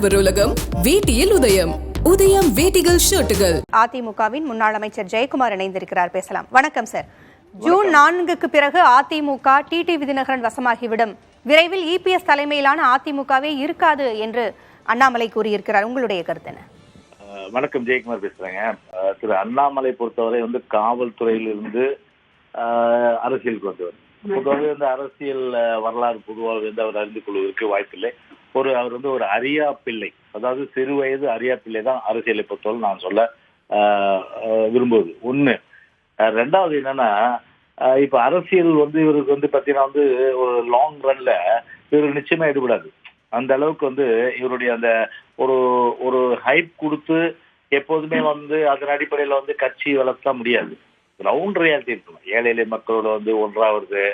உழவர் உலகம் வேட்டியில் உதயம். உதயம் வேட்டிகள் ஷர்ட்டுகள். அதிமுகவின் முன்னாள் அமைச்சர் ஜெயக்குமார் இணைந்திருக்கிறார், பேசலாம். வணக்கம் சார். ஜூன் 4க்கு பிறகு அதிமுக டிடிவி தினகரன் வசமாகிவிடும், விரைவில் இபிஎஸ் தலைமையிலான அதிமுகவே இருக்காது என்று அண்ணாமலை கூறியிருக்கிறார். உங்களுடைய கருத்து என்ன? வணக்கம், ஜெயக்குமார் பேசுறேங்க. திரு அண்ணாமலை பொறுத்தவரை காவல்துறையிலிருந்து அரசியலுக்கு வந்தவர். பொதுவாக அரசியல் வரலாறு பொதுவாக அவர் அறிந்து கொள்வதற்கு வாய்ப்பில்லை. அவர் ஒரு அரியா பிள்ளை, அதாவது சிறு வயது அரியா பிள்ளை தான் அரசியலை பொறுத்தவரை நான் சொல்ல விரும்புவது ஒண்ணு. ரெண்டாவது என்னன்னா, இப்ப அரசியல் இவருக்கு பாத்தீங்கன்னா ஒரு லாங் ரன்ல இவருக்கு நிச்சயமா ஈடுபடாது. அந்த அளவுக்கு இவருடைய அந்த ஒரு ஒரு ஹைப் கொடுத்து எப்போதுமே அதன் அடிப்படையில கட்சி வளர்த்த முடியாது. கிரவுண்ட் ரியாலிட்டி இருக்கணும். ஏழை எளிய மக்களோட ஒன்றாவது,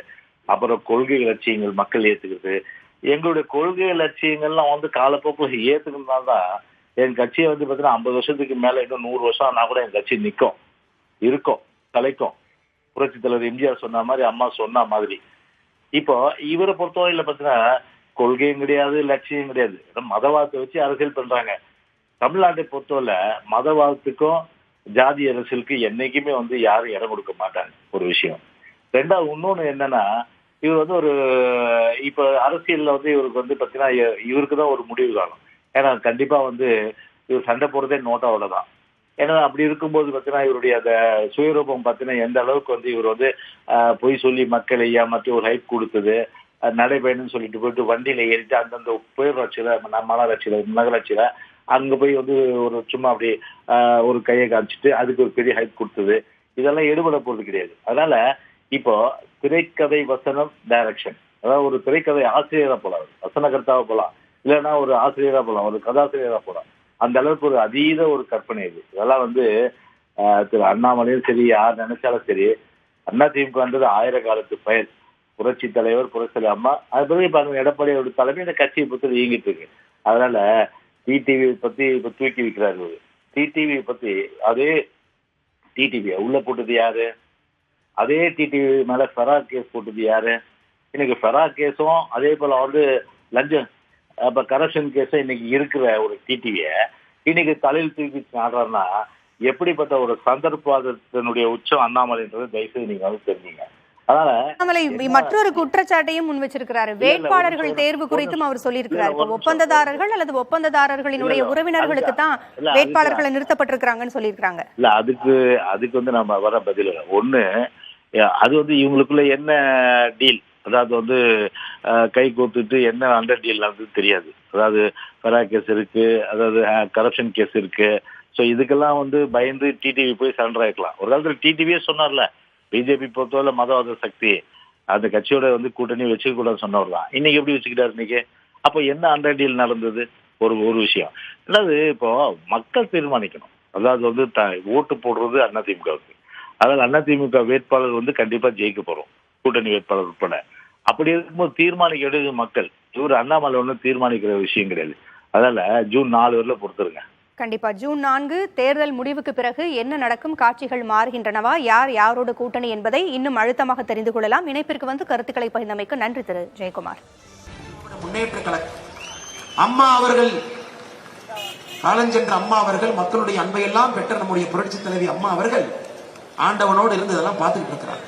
அப்புறம் கொள்கை லட்சியங்கள் மக்கள் ஏத்துக்கிறது. எங்களுடைய கொள்கை லட்சியங்கள்லாம் காலப்போக்கில் ஏத்துக்கிறதுனால்தான் என் கட்சியை பார்த்தீங்கன்னா 50 வருஷத்துக்கு மேல இன்னும் 100 வருஷம் ஆனா கூட என் கட்சி நிற்கும், இருக்கும், தலைக்கும். புரட்சி தலைவர் எம்ஜிஆர் சொன்ன மாதிரி, அம்மா சொன்ன மாதிரி. இப்போ இவரை பொறுத்தவரையில பார்த்தீங்கன்னா கொள்கையும் கிடையாது, லட்சியம் கிடையாது. மதவாதத்தை வச்சு அரசியல் பண்றாங்க. தமிழ்நாட்டை பொறுத்தவரை மதவாதத்துக்கும் ஜாதி அரசியலுக்கு என்னைக்குமே யாரும் இடம் கொடுக்க மாட்டாங்க, ஒரு விஷயம். ரெண்டாவது இன்னொன்னு என்னன்னா, இவர் ஒரு இப்ப அரசியல்ல இவருக்கு பாத்தீங்கன்னா இவருக்கு தான் ஒரு முடிவு காணும். ஏன்னா கண்டிப்பா இவர் சண்டை போடுறதே நோட்டாவோட தான். ஏன்னா அப்படி இருக்கும்போது பாத்தீங்கன்னா இவருடைய அந்த சுயரூபம் பாத்தீங்கன்னா எந்த அளவுக்கு இவர் பொய் சொல்லி மக்களை ஏமாற்றி ஒரு ஹைப் கொடுத்தது, நடைபயணம்னு சொல்லிட்டு போயிட்டு வண்டியில ஏறிட்டு அந்தந்த பேரூராட்சியில, மாநகராட்சியில, நகராட்சியில அங்க போய் ஒரு சும்மா அப்படி ஒரு கையை காமிச்சிட்டு அதுக்கு ஒரு பெரிய ஹைப் கொடுத்தது, இதெல்லாம் ஈடுபட போறது கிடையாது. அதனால இப்போ திரைக்கதை, வசனம், டைரக்ஷன், அதாவது ஒரு திரைக்கதை ஆசிரியரா போலாம், வசனகர்த்தாவா போலாம், இல்லைன்னா ஒரு ஆசிரியரா போலாம், ஒரு கதாசிரியரா போலாம். அந்த அளவுக்கு ஒரு அதீத ஒரு கற்பனை இது. இதெல்லாம் திரு அண்ணாமலையும் சரி, யார் நினைச்சாலும் சரி, அதிமுகன்றது 1000 காலத்து பெயர். புரட்சி தலைவர், புரட்சி அம்மா, அது பிறகு பாருங்க எடப்பாடியோட தலைமை இந்த கட்சியை பத்தி இயங்கிட்டு இருக்கு. அதனால டிடிவி பத்தி இப்ப தூக்கி வைக்கிறாரு. டிடிவி பத்தி அதே டிடிவி உள்ள போட்டது யாரு? அதே டிடிவி மேல ஃபெரா கேஸ் போட்டது யாரு? இன்னைக்கு ஃபெரா கேஸும் அதே போல லஞ்சம், அப்ப கரப்ஷன் கேஸும் இன்னைக்கு இருக்கிற ஒரு டிடிவிய இன்னைக்கு தலையில் தூக்கி ஆடுறாருன்னா எப்படிப்பட்ட ஒரு சந்தர்ப்பத்தினுடைய உச்சம் அண்ணாமலைன்றது தயவுசெய்து நீங்க தெரிஞ்சீங்க. அண்ணாமலை மற்றொரு குற்றச்சாட்டையும் முன் வச்சிருக்கிறாரு. வேட்பாளர்கள் தேர்வு குறித்தும் அவர் சொல்லியிருக்கிறார். ஒப்பந்ததாரர்கள் அல்லது ஒப்பந்ததாரர்களினுடைய உறவினர்களுக்கு தான் வேட்பாளர்களை நிறுத்தப்பட்டிருக்கிறாங்கன்னு சொல்லியிருக்காங்க. இல்ல அதுக்கு நம்ம வர பதில் ஒண்ணு, அது இவங்களுக்குள்ள என்ன டீல், அதாவது கை கோத்துட்டு என்ன அண்டர் டீல் நடந்தது தெரியாது. அதாவது ஃபெரா கேஸ் இருக்கு, அதாவது கரப்ஷன் கேஸ் இருக்கு. ஸோ இதுக்கெல்லாம் பயந்து டிடிவி போய் சரண்டர் ஆயிக்கலாம். ஒரு காலத்துல டிடிவியே சொன்னார்ல, பிஜேபி பொறுத்தவரை மதவாத சக்தி, அந்த கட்சியோட கூட்டணி வச்சுக்க கூடாது சொன்னவர் தான். இன்னைக்கு எப்படி வச்சுக்கிட்டாரு இன்னைக்கு? அப்ப என்ன அண்டர் டீல் நடந்தது? ஒரு விஷயம். அதாவது இப்போ மக்கள் தீர்மானிக்கணும். அதாவது ஓட்டு போடுறது அதிமுகவுக்கு. அதாவது அதிமுக வேட்பாளர் கண்டிப்பா ஜெயிக்க போறோம், கூட்டணி வேட்பாளர் உட்பட. அப்படி இருக்கும்போது தீர்மானிக்க வேண்டியது மக்கள். இவர் அண்ணாமலை தீர்மானிக்கிற விஷயம் கிடையாது. அதனால ஜூன் 4 வரல பொறுத்துருங்க. கண்டிப்பா ஜூன் 4 தேர்தல் முடிவுக்கு பிறகு என்ன நடக்கும், காட்சிகள் மாறுகின்றனவா, யார் யாரோட கூட்டணி என்பதை இன்னும் அழுத்தமாக தெரிந்து கொள்ளலாம். இணைப்பிற்கு கருத்துக்களை பகிர்ந்தமைக்கு நன்றி திரு ஜெயக்குமார். முன்னேற்ற கழகம் அம்மா அவர்கள், காலஞ்சென்ற அம்மா அவர்கள், மக்களுடைய அன்பையெல்லாம் பெற்ற நம்முடைய புரட்சி தலைவி அம்மா அவர்கள் ஆண்டவனோடு இருந்ததெல்லாம் பார்த்துக்கிட்டு இருக்கிறார்.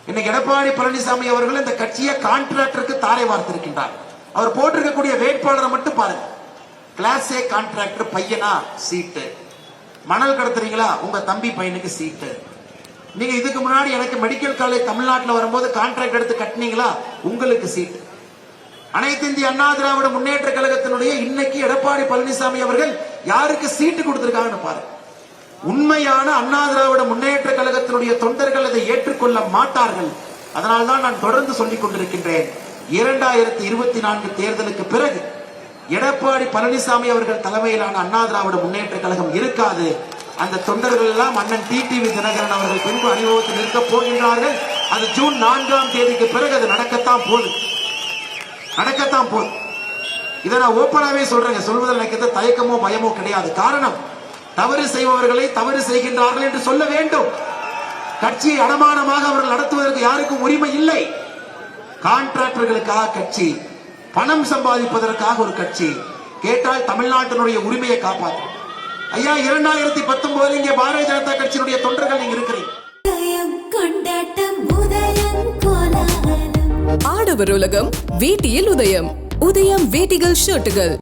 இன்னைக்கு எடப்பாடி பழனிசாமி அவர்கள் இந்த கட்சியை கான்ட்ராக்டருக்கு தாரை வார்த்திருக்கின்றார். அவர் போட்டிருக்கக்கூடிய வேட்பாளரை மட்டும் பாருங்க. கிளாஸ் ஏ கான்ட்ராக்டர் பையனா சீட்டு, மணல் கடத்துறீங்களா உங்க தம்பி பையனுக்கு சீட்டு. நீங்க இதுக்கு முன்னாடி எனக்கு மெடிக்கல் காலேஜ் தமிழ்நாட்டில் வரும்போது கான்ட்ராக்ட் எடுத்து கட்டினீங்களா உங்களுக்கு சீட்டு. அனைத்து இந்திய அண்ணா திராவிட முன்னேற்ற கழகத்தினுடைய இன்னைக்கு எடப்பாடி பழனிசாமி அவர்கள் யாருக்கு சீட்டு கொடுத்திருக்காங்கன்னு பாருங்க. உண்மையான அண்ணா திராவிட முன்னேற்ற கழகத்தினுடைய தொண்டர்கள் அதை ஏற்றுக்கொள்ள மாட்டார்கள். அதனால்தான் நான் தொடர்ந்து சொல்லிக் கொண்டிருக்கின்றேன், 2024 தேர்தலுக்கு பிறகு எடப்பாடி பழனிசாமி அவர்கள் தலைமையிலான அண்ணா திராவிட முன்னேற்ற கழகம் இருக்காது. அந்த தொண்டர்கள் எல்லாம் அண்ணன் டிடிவி தினகரன் அவர்கள் பின்பு அணிவகுத்து நிற்க போகின்றார்கள். அது ஜூன் 4ஆம் தேதிக்கு பிறகு அது நடக்கத்தான் போகுது. இதை நான் ஓப்பனாவே சொல்றேங்க. சொல்வதில் எனக்கு தயக்கமோ பயமோ கிடையாது. காரணம், தவறு செய்பவர்களை தவறு செய்கின்றார்கள் என்று சொல்ல வேண்டும். கட்சியை அடமானமாக அவர்கள் நடத்துவதற்கு யாருக்கும் உரிமை இல்லை. கான்ட்ராக்டர்களுக்காக கட்சி, பணம் சம்பாதிப்பதற்காக ஒரு கட்சி, கேட்டால் தமிழ்நாட்டினுடைய உரிமையை காப்பாற்றும். ஐயா 2019 இங்கே பாரதிய ஜனதா கட்சியினுடைய தொண்டர்கள் நீங்க இருக்கிறீங்க. ஆடவர் உலகம் வேட்டியில் உதயம். உதயம் வேட்டிகள் ஷர்ட்டுகள்.